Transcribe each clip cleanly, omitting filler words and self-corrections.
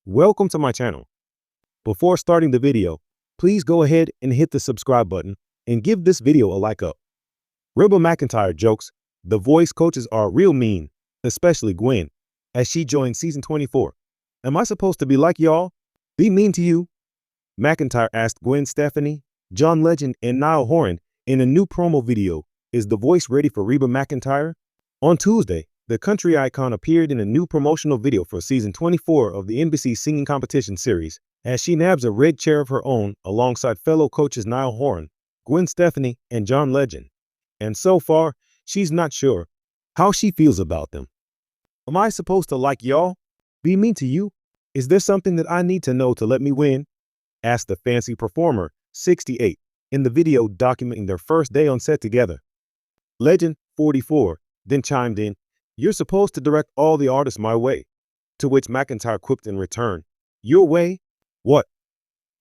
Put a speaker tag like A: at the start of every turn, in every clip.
A: Welcome to my channel. Before starting the video, please go ahead and hit the subscribe button and give this video a like up. Reba McEntire jokes, the voice coaches are real mean, especially Gwen, as she joined season 24. Am I supposed to be like y'all? Be mean to you? McEntire asked Gwen Stefani, John Legend, and Niall Horan in a new promo video, is the voice ready for Reba McEntire? On Tuesday, the country icon appeared in a new promotional video for season 24 of the NBC singing competition series as she nabs a red chair of her own alongside fellow coaches Niall Horan, Gwen Stefani, and John Legend. And so far, she's not sure how she feels about them. Am I supposed to like y'all? Be mean to you? Is there something that I need to know to let me win? Asked the fancy performer, 68, in the video documenting their first day on set together. Legend, 44, then chimed in, "You're supposed to direct all the artists my way." To which McEntire quipped in return, "Your way? What?"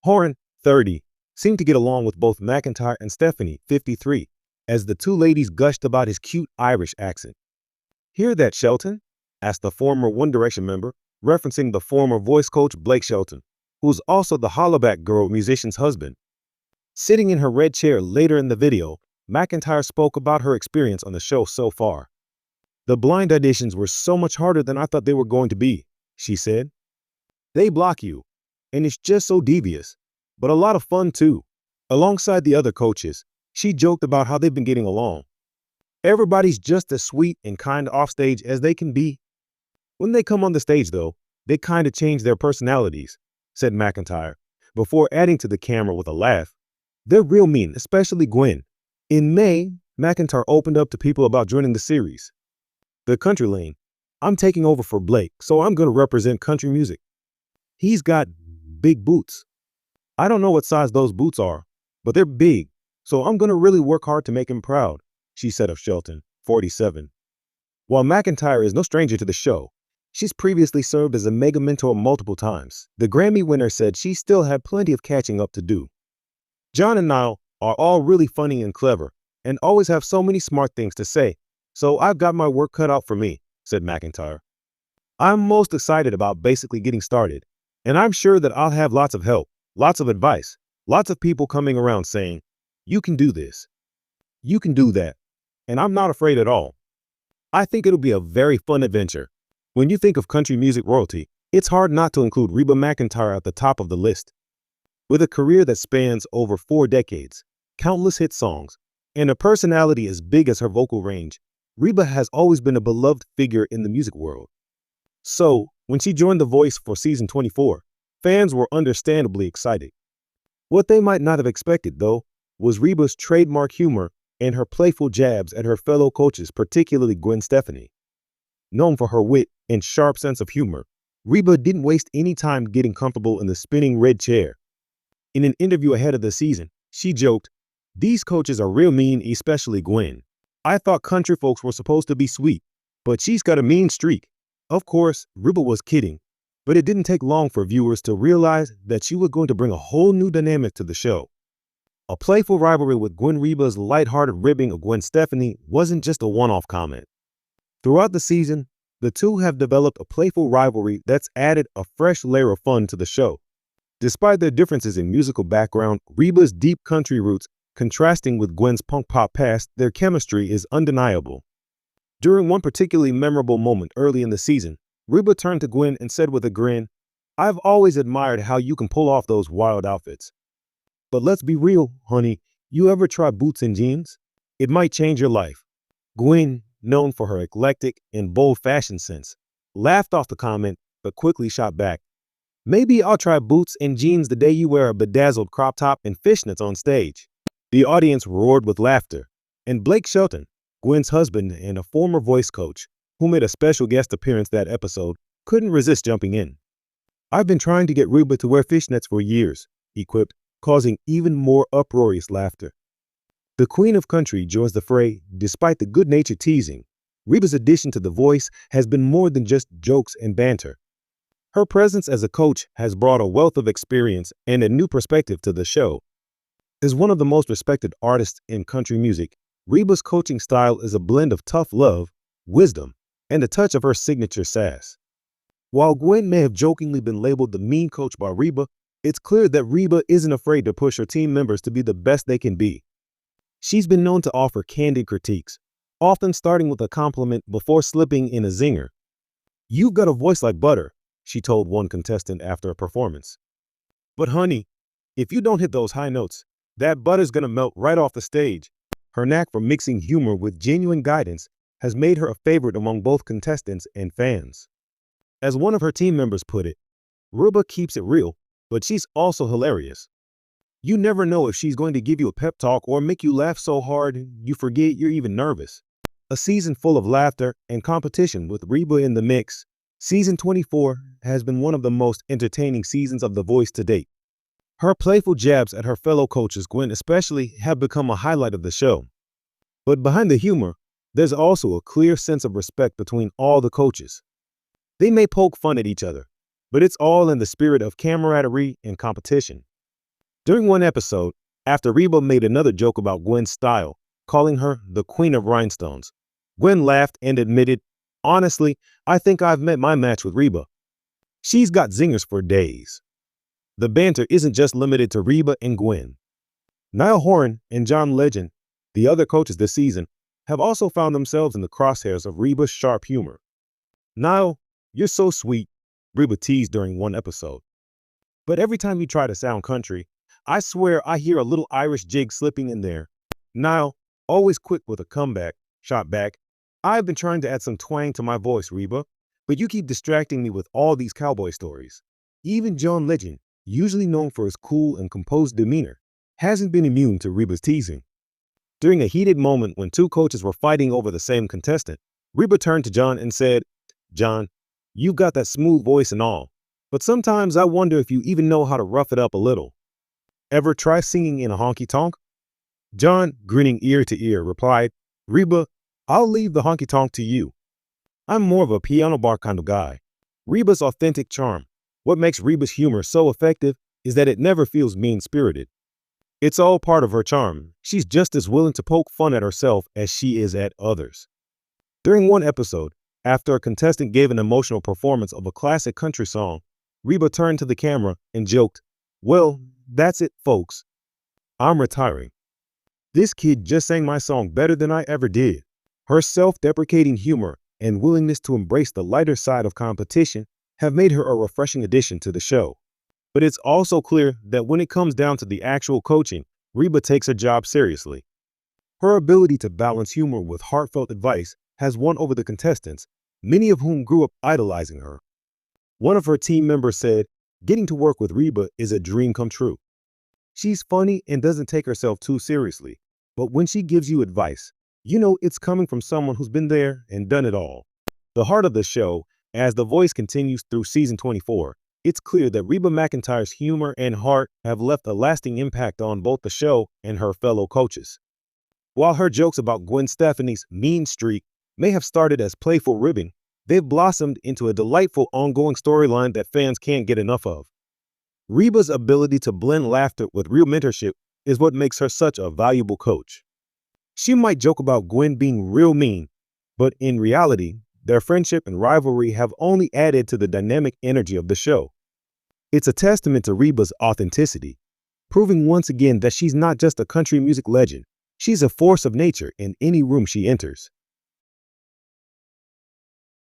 A: Horan, 30, seemed to get along with both McEntire and Stefani, 53, as the two ladies gushed about his cute Irish accent. "Hear that, Shelton?" asked the former One Direction member, referencing the former voice coach Blake Shelton, who's also the Hollaback Girl musician's husband. Sitting in her red chair later in the video, McEntire spoke about her experience on the show so far. "The blind auditions were so much harder than I thought they were going to be," she said. "They block you, and it's just so devious, but a lot of fun too." Alongside the other coaches, she joked about how they've been getting along. "Everybody's just as sweet and kind offstage as they can be. When they come on the stage, though, they kind of change their personalities," said McEntire, before adding to the camera with a laugh, "They're real mean, especially Gwen." In May, McEntire opened up to people about joining the series. "The country lane. I'm taking over for Blake, so I'm going to represent country music. He's got big boots. I don't know what size those boots are, but they're big, so I'm going to really work hard to make him proud," she said of Shelton, 47. While McEntire is no stranger to the show, she's previously served as a mega mentor multiple times. The Grammy winner said she still had plenty of catching up to do. "John and Niall are all really funny and clever, and always have so many smart things to say, so I've got my work cut out for me," said McEntire. "I'm most excited about basically getting started, and I'm sure that I'll have lots of help, lots of advice, lots of people coming around saying, 'You can do this. You can do that.' And I'm not afraid at all. I think it'll be a very fun adventure." When you think of country music royalty, it's hard not to include Reba McEntire at the top of the list. With a career that spans over 4 decades, countless hit songs, and a personality as big as her vocal range, Reba has always been a beloved figure in the music world. So, when she joined The Voice for season 24, fans were understandably excited. What they might not have expected, though, was Reba's trademark humor and her playful jabs at her fellow coaches, particularly Gwen Stefani. Known for her wit and sharp sense of humor, Reba didn't waste any time getting comfortable in the spinning red chair. In an interview ahead of the season, she joked, "These coaches are real mean, especially Gwen. I thought country folks were supposed to be sweet, but she's got a mean streak." Of course, Reba was kidding, but it didn't take long for viewers to realize that she was going to bring a whole new dynamic to the show. A playful rivalry with Gwen. Reba's lighthearted ribbing of Gwen Stefani wasn't just a one-off comment. Throughout the season, the two have developed a playful rivalry that's added a fresh layer of fun to the show. Despite their differences in musical background, Reba's deep country roots contrasting with Gwen's punk pop past, their chemistry is undeniable. During one particularly memorable moment early in the season, Reba turned to Gwen and said with a grin, "I've always admired how you can pull off those wild outfits. But let's be real, honey, you ever try boots and jeans? It might change your life." Gwen, known for her eclectic and bold fashion sense, laughed off the comment but quickly shot back, "Maybe I'll try boots and jeans the day you wear a bedazzled crop top and fishnets on stage." The audience roared with laughter, and Blake Shelton, Gwen's husband and a former voice coach, who made a special guest appearance that episode, couldn't resist jumping in. "I've been trying to get Reba to wear fishnets for years," he quipped, causing even more uproarious laughter. The Queen of Country joins the fray despite the good-natured teasing. Reba's addition to The Voice has been more than just jokes and banter. Her presence as a coach has brought a wealth of experience and a new perspective to the show. As one of the most respected artists in country music, Reba's coaching style is a blend of tough love, wisdom, and a touch of her signature sass. While Gwen may have jokingly been labeled the mean coach by Reba, it's clear that Reba isn't afraid to push her team members to be the best they can be. She's been known to offer candid critiques, often starting with a compliment before slipping in a zinger. "You've got a voice like butter," she told one contestant after a performance. "But honey, if you don't hit those high notes, that butter's gonna melt right off the stage." Her knack for mixing humor with genuine guidance has made her a favorite among both contestants and fans. As one of her team members put it, Reba keeps it real, but she's also hilarious. You never know if she's going to give you a pep talk or make you laugh so hard you forget you're even nervous. A season full of laughter and competition with Reba in the mix, season 24 has been one of the most entertaining seasons of The Voice to date. Her playful jabs at her fellow coaches, Gwen especially, have become a highlight of the show. But behind the humor, there's also a clear sense of respect between all the coaches. They may poke fun at each other, but it's all in the spirit of camaraderie and competition. During one episode, after Reba made another joke about Gwen's style, calling her the Queen of Rhinestones, Gwen laughed and admitted, "Honestly, I think I've met my match with Reba. She's got zingers for days." The banter isn't just limited to Reba and Gwen. Niall Horan and John Legend, the other coaches this season, have also found themselves in the crosshairs of Reba's sharp humor. "Niall, you're so sweet," Reba teased during one episode. "But every time you try to sound country, I swear I hear a little Irish jig slipping in there." Niall, always quick with a comeback, shot back, "I've been trying to add some twang to my voice, Reba, but you keep distracting me with all these cowboy stories." Even John Legend, usually known for his cool and composed demeanor, hasn't been immune to Reba's teasing. During a heated moment when two coaches were fighting over the same contestant, Reba turned to John and said, "John, you've got that smooth voice and all, but sometimes I wonder if you even know how to rough it up a little. Ever try singing in a honky-tonk?" John, grinning ear to ear, replied, "Reba, I'll leave the honky-tonk to you. I'm more of a piano bar kind of guy." Reba's authentic charm, what makes Reba's humor so effective, is that it never feels mean-spirited. It's all part of her charm. She's just as willing to poke fun at herself as she is at others. During one episode, after a contestant gave an emotional performance of a classic country song, Reba turned to the camera and joked, "Well, that's it, folks. I'm retiring. This kid just sang my song better than I ever did." Her self-deprecating humor and willingness to embrace the lighter side of competition have made her a refreshing addition to the show. But it's also clear that when it comes down to the actual coaching, Reba takes her job seriously. Her ability to balance humor with heartfelt advice has won over the contestants, many of whom grew up idolizing her. One of her team members said, "Getting to work with Reba is a dream come true. She's funny and doesn't take herself too seriously, but when she gives you advice, you know it's coming from someone who's been there and done it all." The heart of the show, as The Voice continues through season 24, it's clear that Reba McEntire's humor and heart have left a lasting impact on both the show and her fellow coaches. While her jokes about Gwen Stefani's mean streak may have started as playful ribbing, they've blossomed into a delightful ongoing storyline that fans can't get enough of. Reba's ability to blend laughter with real mentorship is what makes her such a valuable coach. She might joke about Gwen being real mean, but in reality, their friendship and rivalry have only added to the dynamic energy of the show. It's a testament to Reba's authenticity, proving once again that she's not just a country music legend, she's a force of nature in any room she enters.